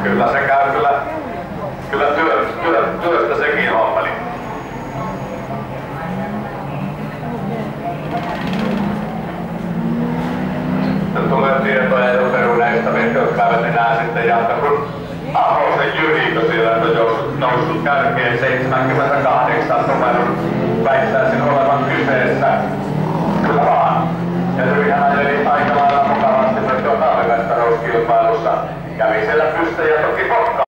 Kyllä se käy, kyllä työstä sekin hommeli. Sitten tulee tietoja jo peruneista, jotka eivät enää sitten jatka, kun Ahosen Jyri, kun siellä on noussut kärkeen 78 numeron, väittäisin olevan kyseessä. Kyllä vaan. Ja Jyrihän ajeli aika lailla mukavasti myös jo talvimestaruuskilpailussa. Kävi siellä pystejä toki